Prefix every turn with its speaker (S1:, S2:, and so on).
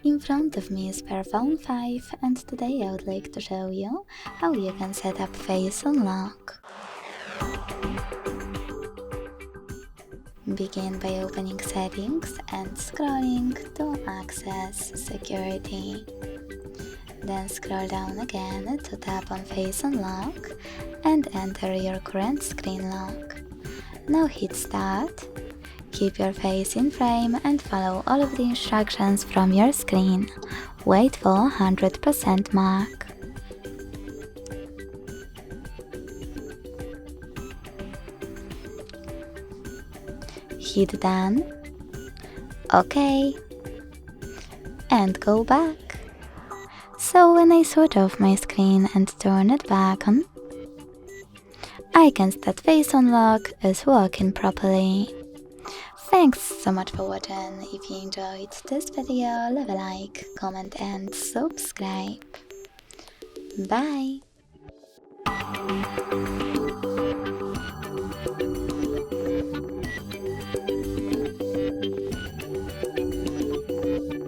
S1: In front of me is Fairphone 5 and today I would like to show you how you can set up Face Unlock. Begin by opening Settings and scrolling to access Security. Then scroll down again to tap on Face Unlock and enter your current screen lock. Now hit Start. Keep your face in frame and follow all of the instructions from your screen. Wait for 100% mark. Hit Done. OK. And go back. So when I switch off my screen and turn it back on, I can see that Face Unlock is working properly. Thanks so much for watching. If you enjoyed this video, leave a like, comment and subscribe. Bye!